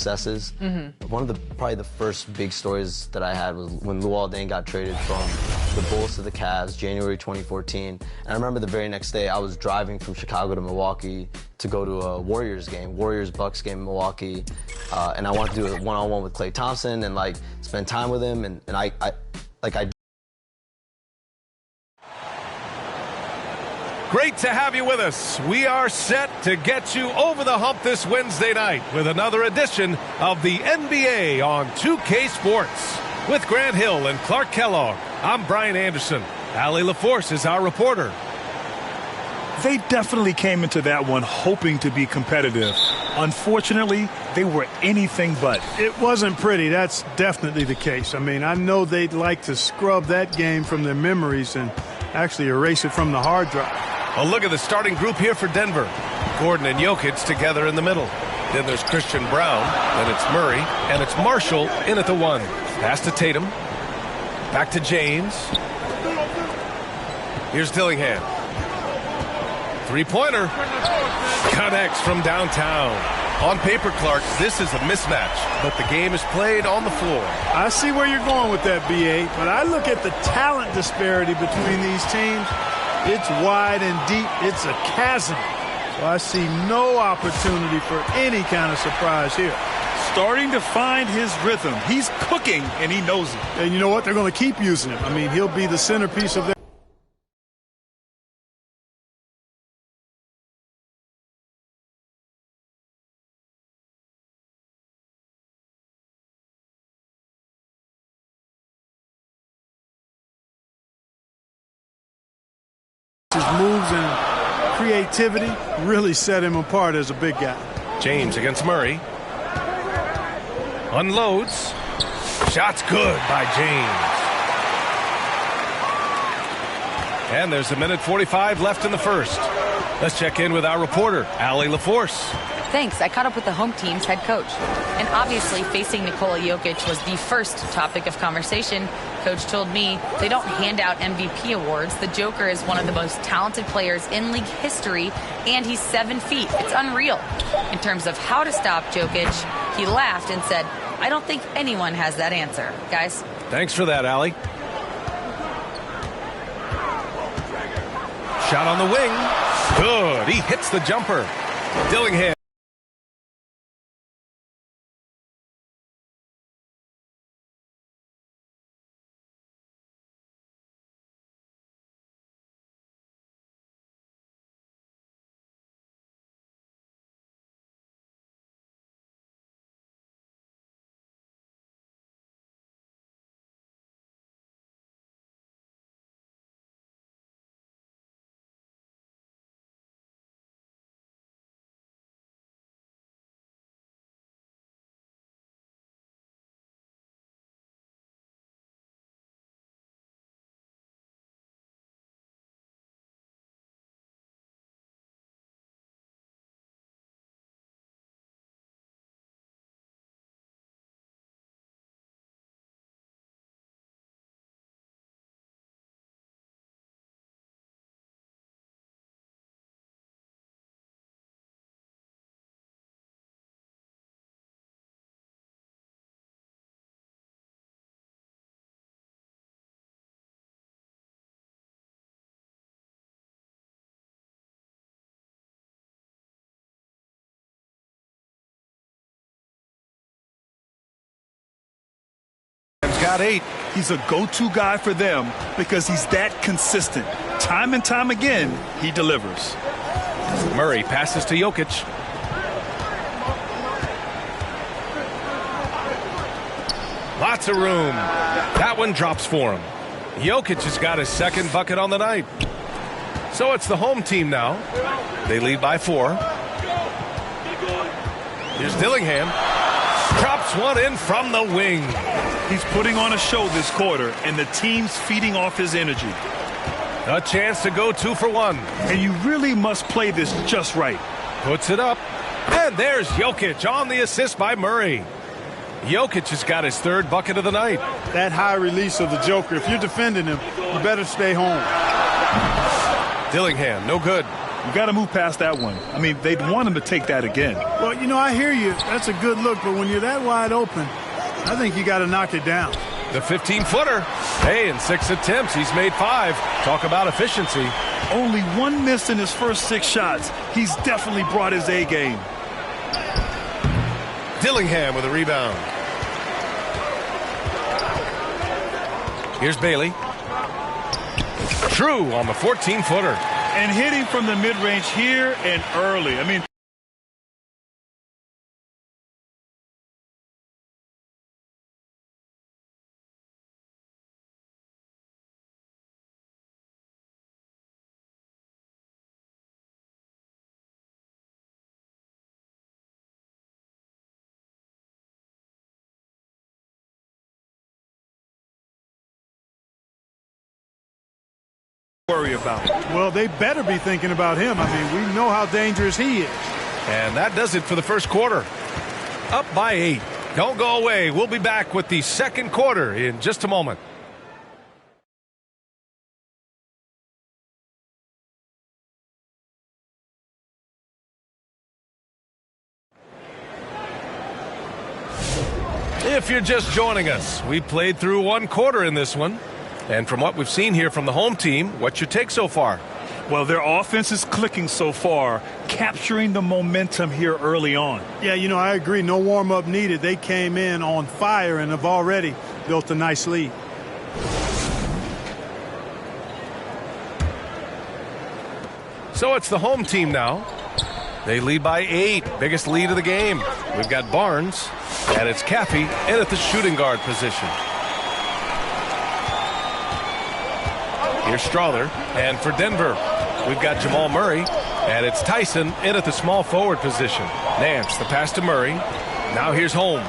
successes. One of probably the first big stories that I had was when Luol Deng got traded from the Bulls to the Cavs, January 2014. And I remember the very next day I was driving from Chicago to Milwaukee to go to a Warriors game, Warriors-Bucks game in Milwaukee, and I wanted to do a one-on-one with Klay Thompson and like spend time with him, and I Great to have you with us. We are set to get you over the hump this Wednesday night with another edition of the NBA on 2K Sports. With Grant Hill and Clark Kellogg, I'm Brian Anderson. Allie LaForce is our reporter. They definitely came into that one hoping to be competitive. Unfortunately, they were anything but. It wasn't pretty. That's definitely the case. I mean, I know they'd like to scrub that game from their memories and actually erase it from the hard drive. A look at the starting group here for Denver. Gordon and Jokic together in the middle. Then there's Christian Brown, then it's Murray, and it's Marshall in at the 1. Pass to Tatum. Back to James. Here's Dillingham. Three-pointer. Connects from downtown. On paper, Clark, this is a mismatch, but the game is played on the floor. I see where you're going with that, B.A., but I look at the talent disparity between these teams. It's wide and deep. It's a chasm. So I see no opportunity for any kind of surprise here. Starting to find his rhythm. He's cooking, and he knows it. And you know what? They're going to keep using him. I mean, he'll be the centerpiece of their his moves and creativity really set him apart as a big guy. James against Murray. Unloads. Shot's good by James. And there's a minute 45 left in the first. Let's check in with our reporter, Allie LaForce. Thanks. I caught up with the home team's head coach. And obviously, facing Nikola Jokic was the first topic of conversation. Coach told me they don't hand out MVP awards. The Joker is one of the most talented players in league history, and he's 7 feet. It's unreal. In terms of how to stop Jokic, he laughed and said, I don't think anyone has that answer. Guys. Thanks for that, Allie. Shot on the wing. Good. He hits the jumper. Dillingham. Got 8. He's a go-to guy for them because he's that consistent. Time and time again, he delivers. Murray passes to Jokic. Lots of room. That one drops for him. Jokic has got his second bucket on the night. So it's the home team now. They lead by 4. Here's Dillingham. Drops one in from the wing. He's putting on a show this quarter, and the team's feeding off his energy. A chance to go 2 for 1. And you really must play this just right. Puts it up. And there's Jokic on the assist by Murray. Jokic has got his 3rd bucket of the night. That high release of the Joker, if you're defending him, you better stay home. Dillingham, no good. You got to move past that one. I mean, they'd want him to take that again. Well, you know, I hear you. That's a good look, but when you're that wide open, I think you got to knock it down. The 15-footer. Hey, in 6 attempts, he's made 5. Talk about efficiency. Only 1 miss in his first 6 shots. He's definitely brought his A game. Dillingham with a rebound. Here's Bailey. True on the 14-footer. And hitting from the mid-range here and early. I mean, worry about. Well, they better be thinking about him. I mean, we know how dangerous he is. And that does it for the first quarter. Up by 8. Don't go away. We'll be back with the second quarter in just a moment. If you're just joining us, we played through 1 quarter in this one. And from what we've seen here from the home team, what's your take so far? Well, their offense is clicking so far, capturing the momentum here early on. Yeah, you know, I agree. No warm-up needed. They came in on fire and have already built a nice lead. So it's the home team now. They lead by 8. Biggest lead of the game. We've got Barnes, and it's Caffey in at the shooting guard position. Here's Strother, and for Denver, we've got Jamal Murray, and it's Tyson in at the small forward position. Nance, the pass to Murray. Now here's Holmes.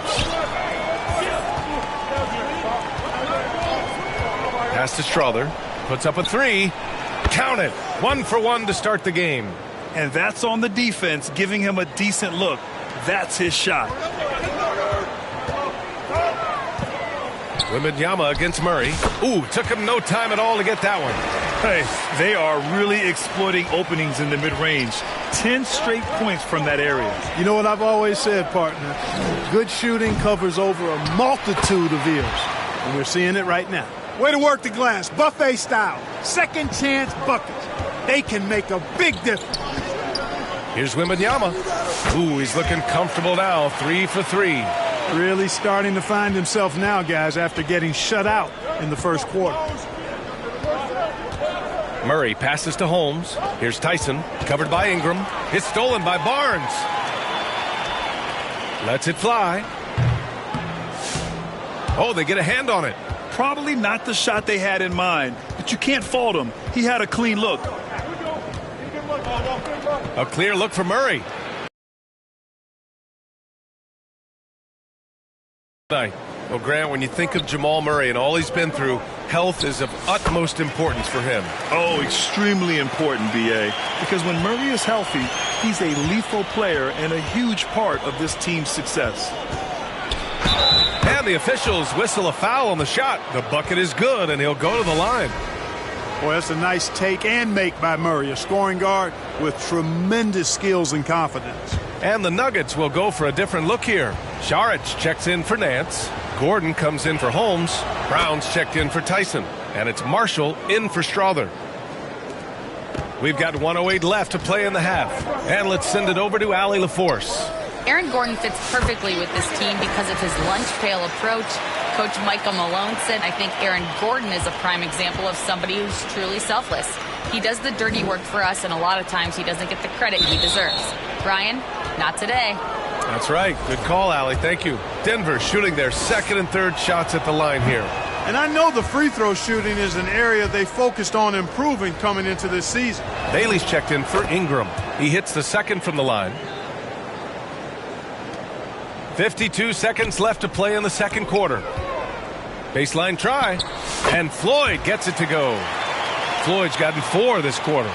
Pass to Strother, puts up a 3. Count it, 1 for 1 to start the game. And that's on the defense, giving him a decent look. That's his shot. Wembanyama against Murray. Ooh, took him no time at all to get that one. Hey, they are really exploiting openings in the mid-range. 10 straight points from that area. You know what I've always said, partner? Good shooting covers over a multitude of ills. And we're seeing it right now. Way to work the glass, buffet style. Second chance buckets. They can make a big difference. Here's Wembanyama. Ooh, he's looking comfortable now. 3 for 3. Really starting to find himself now, guys, after getting shut out in the first quarter. Murray passes to Holmes. Here's Tyson, covered by Ingram. It's stolen by Barnes. Lets it fly. Oh, they get a hand on it. Probably not the shot they had in mind, but you can't fault him. He had a clean look. A clear look for Murray. Well, Grant, when you think of Jamal Murray and all he's been through, health is of utmost importance for him. Oh, extremely important, B.A., because when Murray is healthy, he's a lethal player and a huge part of this team's success. And the officials whistle a foul on the shot. The bucket is good, and he'll go to the line. Boy, that's a nice take and make by Murray, a scoring guard with tremendous skills and confidence. And the Nuggets will go for a different look here. Šarić checks in for Nance. Gordon comes in for Holmes. Brown's checked in for Tyson. And it's Marshall in for Strother. We've got 1:08 left to play in the half. And let's send it over to Allie LaForce. Aaron Gordon fits perfectly with this team because of his lunch pail approach. Coach Michael Malone said, I think Aaron Gordon is a prime example of somebody who's truly selfless. He does the dirty work for us, and a lot of times he doesn't get the credit he deserves. Brian, not today. That's right. Good call, Allie. Thank you. Denver shooting their second and third shots at the line here. And I know the free throw shooting is an area they focused on improving coming into this season. Bailey's checked in for Ingram. He hits the second from the line. 52 seconds left to play in the second quarter. Baseline try. And Floyd gets it to go. Floyd's gotten 4 this quarter.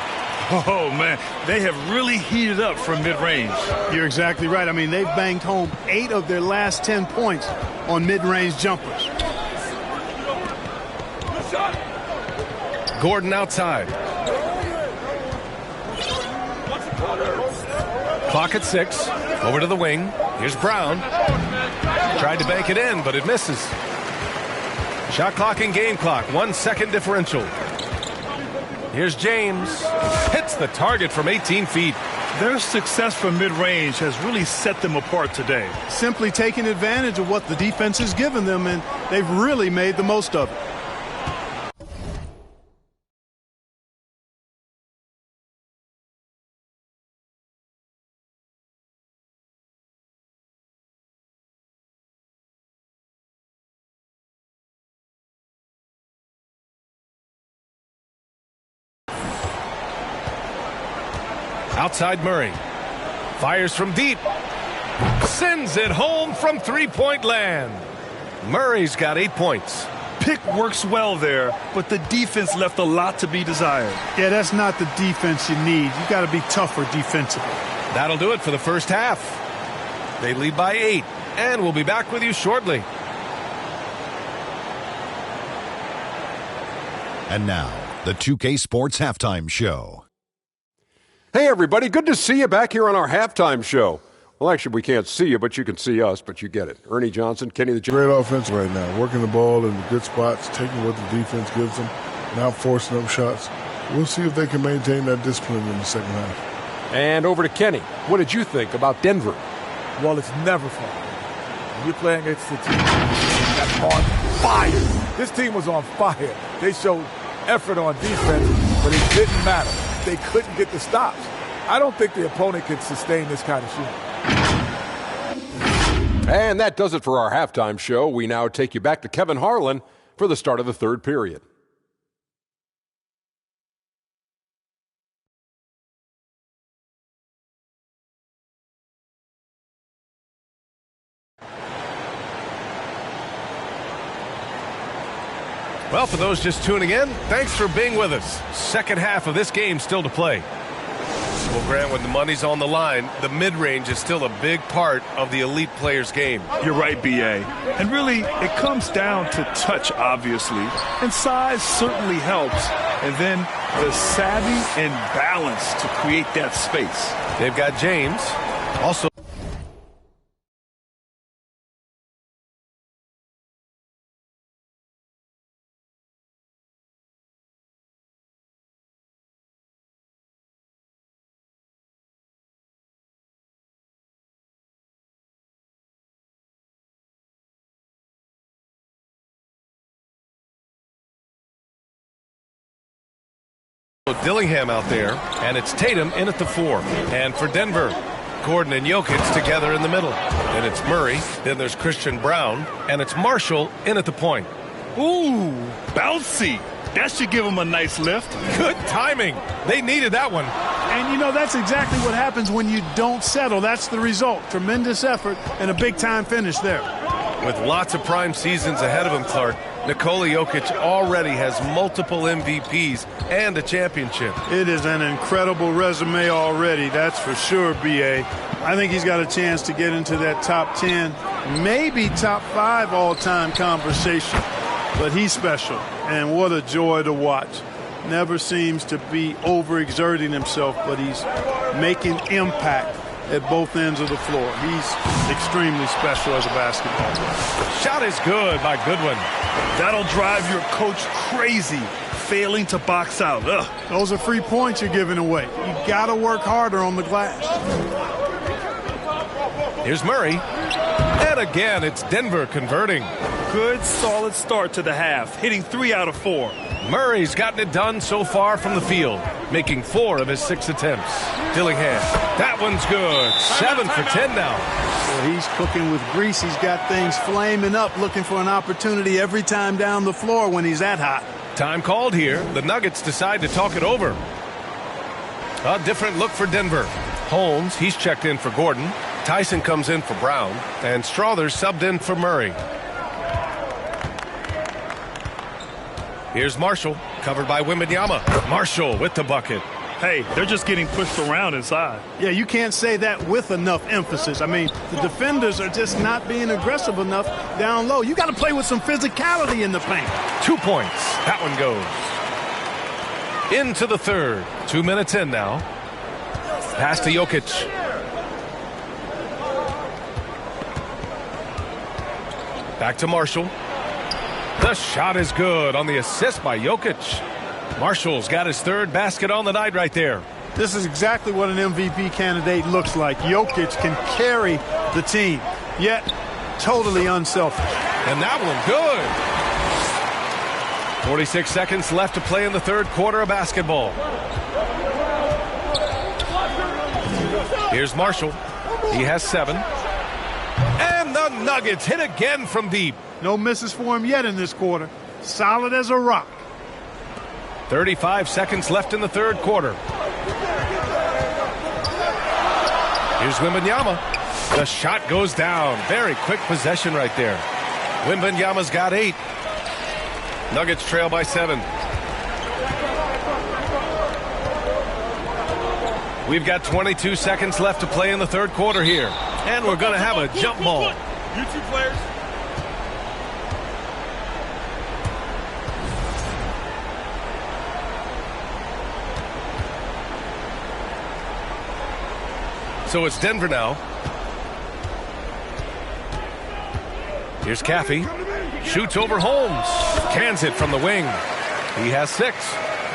Oh, man, they have really heated up from mid-range. You're exactly right. I mean, they've banged home 8 of their last 10 points on mid-range jumpers. Gordon outside. Clock at 6. Over to the wing. Here's Brown. Tried to bank it in, but it misses. Shot clock and game clock. 1 second differential. Here's James. Hits the target from 18 feet. Their success from mid-range has really set them apart today. Simply taking advantage of what the defense has given them, and they've really made the most of it. Outside Murray. Fires from deep. Sends it home from three-point land. Murray's got 8 points. Pick works well there, but the defense left a lot to be desired. Yeah, that's not the defense you need. You got to be tougher defensively. That'll do it for the first half. They lead by 8, and we'll be back with you shortly. And now, the 2K Sports Halftime Show. Hey, everybody. Good to see you back here on our halftime show. Well, actually, we can't see you, but you can see us, but you get it. Ernie Johnson, Kenny the Great offense right now. Working the ball in the good spots, taking what the defense gives them, not forcing up shots. We'll see if they can maintain that discipline in the second half. And over to Kenny. What did you think about Denver? Well, it's never fun. When you're playing against the team that's on fire. This team was on fire. They showed effort on defense, but it didn't matter. They couldn't get the stops. I don't think the opponent could sustain this kind of shooting. And that does it for our halftime show. We now take you back to Kevin Harlan for the start of the third period. Well, for those just tuning in, thanks for being with us. Second half of this game still to play. Well, Grant, when the money's on the line, the mid-range is still a big part of the elite player's game. You're right, B.A. And really, it comes down to touch, obviously. And size certainly helps. And then the savvy and balance to create that space. They've got James. Also, Dillingham out there, and it's Tatum in at the 4. And for Denver, Gordon and Jokic together in the middle. Then it's Murray, then there's Christian Brown, and it's Marshall in at the point. Ooh, bouncy. That should give them a nice lift. Good timing. They needed that one. And, you know, that's exactly what happens when you don't settle. That's the result. Tremendous effort and a big-time finish there. With lots of prime seasons ahead of him, Clark, Nikola Jokic already has multiple MVPs and a championship. It is an incredible resume already, that's for sure, B.A. I think he's got a chance to get into that top 10, maybe top 5 all-time conversation. But he's special, and what a joy to watch. Never seems to be overexerting himself, but he's making impact at both ends of the floor. He's extremely special as a basketball player. Shot is good by Goodwin. That'll drive your coach crazy, failing to box out. Ugh. Those are free points you're giving away. You got to work harder on the glass. Here's Murray. And again, it's Denver converting. Good, solid start to the half, hitting 3 out of 4. Murray's gotten it done so far from the field, making 4 of his 6 attempts. Dillingham, that one's good. 7 for 10 now. Well, he's cooking with grease. He's got things flaming up, looking for an opportunity every time down the floor when he's that hot. Time called here. The Nuggets decide to talk it over. A different look for Denver. Holmes, he's checked in for Gordon. Tyson comes in for Brown. And Strother's subbed in for Murray. Here's Marshall, covered by Wembanyama. Marshall with the bucket. Hey, they're just getting pushed around inside. Yeah, you can't say that with enough emphasis. I mean, the defenders are just not being aggressive enough down low. You got to play with some physicality in the paint. 2 points. That one goes. Into the third. 2 minutes in now. Pass to Jokic. Back to Marshall. The shot is good on the assist by Jokic. Marshall's got his third basket on the night right there. This is exactly what an MVP candidate looks like. Jokic can carry the team, yet totally unselfish. And that one good. 46 seconds left to play in the third quarter of basketball. Here's Marshall. He has 7. And the Nuggets hit again from deep. No misses for him yet in this quarter. Solid as a rock. 35 seconds left in the third quarter. Here's Wembanyama. The shot goes down. Very quick possession right there. Wembanyama's got 8. Nuggets trail by 7. We've got 22 seconds left to play in the third quarter here. And we're going to have a jump ball. You two players. So it's Denver now. Here's Caffey. Shoots over Holmes. Cans it from the wing. He has 6.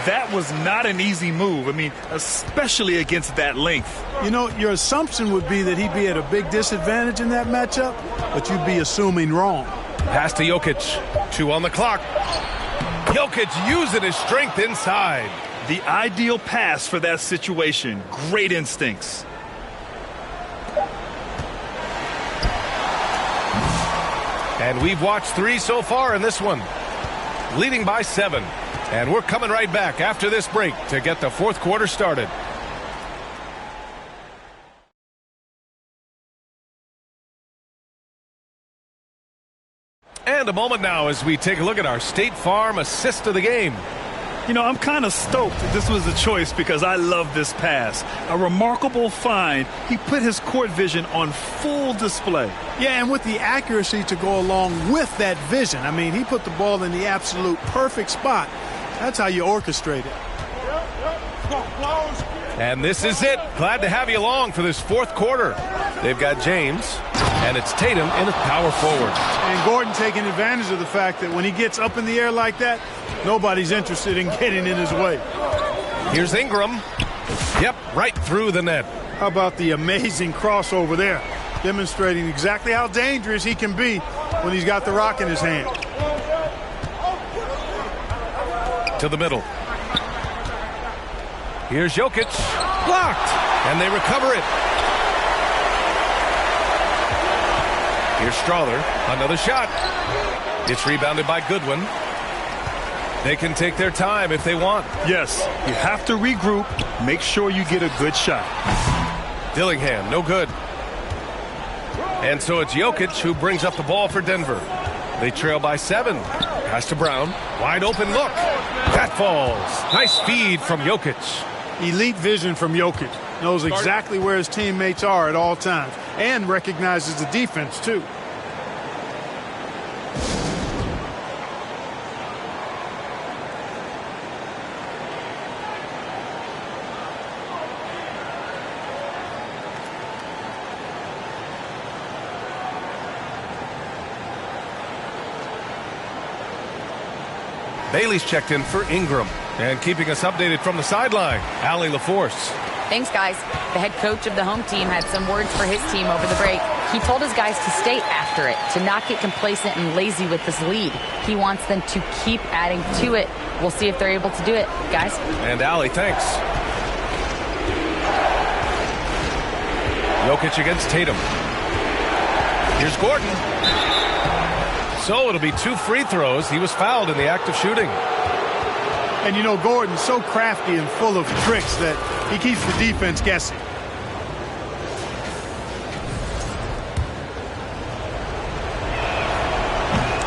That was not an easy move. I mean, especially against that length. You know, your assumption would be that he'd be at a big disadvantage in that matchup, but you'd be assuming wrong. Pass to Jokic. 2 on the clock. Jokic using his strength inside. The ideal pass for that situation. Great instincts. And we've watched 3 so far in this one. Leading by 7. And we're coming right back after this break to get the fourth quarter started. And a moment now as we take a look at our State Farm assist of the game. You know, I'm kind of stoked that this was a choice because I love this pass. A remarkable find. He put his court vision on full display. Yeah, and with the accuracy to go along with that vision. I mean, he put the ball in the absolute perfect spot. That's how you orchestrate it. And this is it. Glad to have you along for this fourth quarter. They've got James, and it's Tatum in a power forward. And Gordon taking advantage of the fact that when he gets up in the air like that, nobody's interested in getting in his way. Here's Ingram. Yep, right through the net. How about the amazing crossover there, demonstrating exactly how dangerous he can be when he's got the rock in his hand. To the middle. Here's Jokic. Blocked. And they recover it. Here's Strawther. Another shot. It's rebounded by Goodwin. They can take their time if they want. Yes, you have to regroup. Make sure you get a good shot. Dillingham, no good. And so it's Jokic who brings up the ball for Denver. They trail by 7. Pass to Brown. Wide open look. That falls. Nice feed from Jokic. Elite vision from Jokic. Knows exactly where his teammates are at all times. And recognizes the defense, too. Bailey's checked in for Ingram. And keeping us updated from the sideline, Allie LaForce. Thanks, guys. The head coach of the home team had some words for his team over the break. He told his guys to stay after it, to not get complacent and lazy with this lead. He wants them to keep adding to it. We'll see if they're able to do it, guys. And Allie, thanks. Jokic against Tatum. Here's Gordon. So it'll be 2 free throws. He was fouled in the act of shooting. And you know, Gordon's so crafty and full of tricks that he keeps the defense guessing.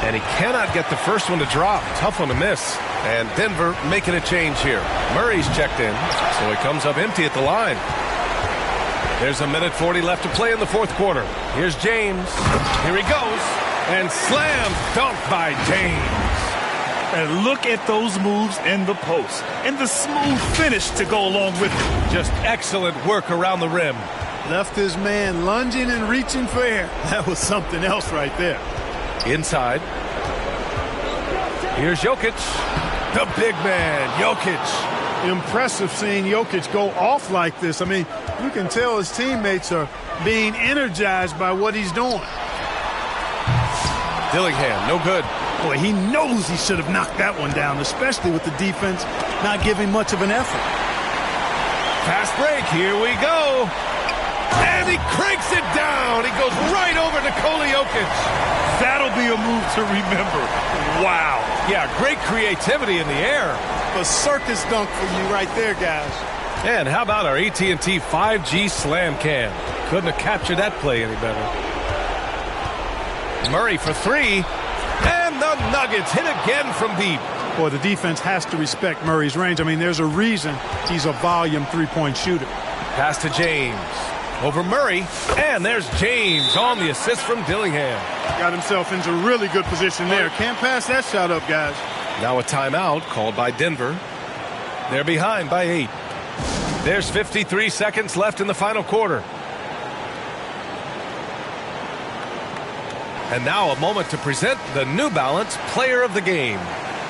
And he cannot get the first one to drop. Tough one to miss. And Denver making a change here. Murray's checked in, so he comes up empty at the line. There's 1:40 left to play in the fourth quarter. Here's James. Here he goes. And slam dunk by James. And look at those moves in the post. And the smooth finish to go along with it. Just excellent work around the rim. Left his man lunging and reaching for air. That was something else right there. Inside. Here's Jokic. The big man, Jokic. Impressive seeing Jokic go off like this. I mean, you can tell his teammates are being energized by what he's doing. Dillingham, no good. Boy, he knows he should have knocked that one down, especially with the defense not giving much of an effort. Fast break, here we go. And he cranks it down. He goes right over Nikola Jokic. That'll be a move to remember. Wow. Yeah, great creativity in the air. A circus dunk for you right there, guys. And how about our AT&T 5G slam cam? Couldn't have captured that play any better. Murray for three. And the Nuggets hit again from deep. Boy, the defense has to respect Murray's range. I mean, there's a reason he's a volume three-point shooter. Pass to James. Over Murray. And there's James on the assist from Dillingham. Got himself into really good position there. Can't pass that shot up, guys. Now a timeout called by Denver. They're behind by 8. There's 53 seconds left in the final quarter. And now a moment to present the New Balance Player of the Game.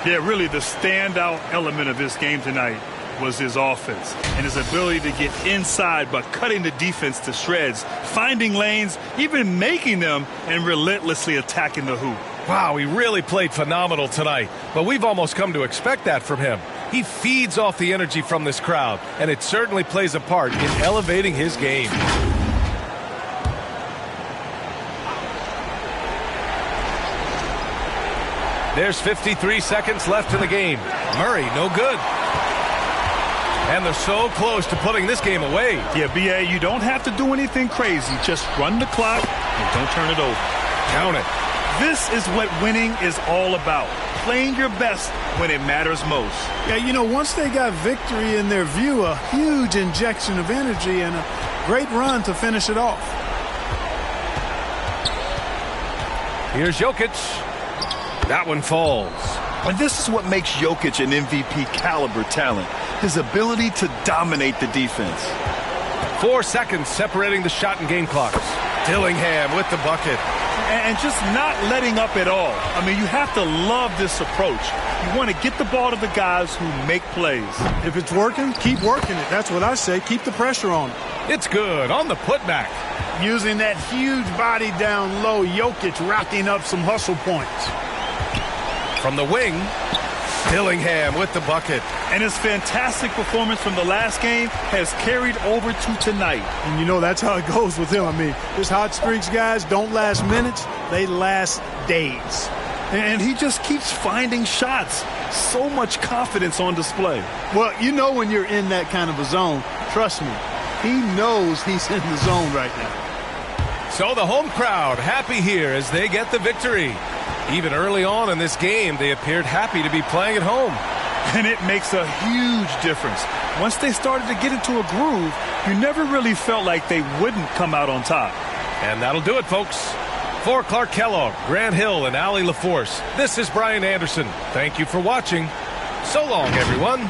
Yeah, really the standout element of this game tonight was his offense and his ability to get inside by cutting the defense to shreds, finding lanes, even making them, and relentlessly attacking the hoop. Wow, he really played phenomenal tonight, but we've almost come to expect that from him. He feeds off the energy from this crowd, and it certainly plays a part in elevating his game. There's 53 seconds left in the game. Murray, no good. And they're so close to putting this game away. Yeah, B.A., you don't have to do anything crazy. Just run the clock and don't turn it over. Count it. This is what winning is all about. Playing your best when it matters most. Yeah, you know, once they got victory in their view, a huge injection of energy and a great run to finish it off. Here's Jokic. That one falls. And this is what makes Jokic an MVP caliber talent. His ability to dominate the defense. 4 seconds separating the shot and game clocks. Dillingham with the bucket. And just not letting up at all. I mean, you have to love this approach. You want to get the ball to the guys who make plays. If it's working, keep working it. That's what I say. Keep the pressure on it. It's good on the putback. Using that huge body down low, Jokic racking up some hustle points. From the wing, Dillingham with the bucket. And his fantastic performance from the last game has carried over to tonight. And you know, that's how it goes with him. I mean, his hot streaks, guys, don't last minutes. They last days. And he just keeps finding shots. So much confidence on display. Well, you know when you're in that kind of a zone, trust me, he knows he's in the zone right now. So the home crowd happy here as they get the victory. Even early on in this game, they appeared happy to be playing at home. And it makes a huge difference. Once they started to get into a groove, you never really felt like they wouldn't come out on top. And that'll do it, folks. For Clark Kellogg, Grant Hill, and Allie LaForce, this is Brian Anderson. Thank you for watching. So long, everyone.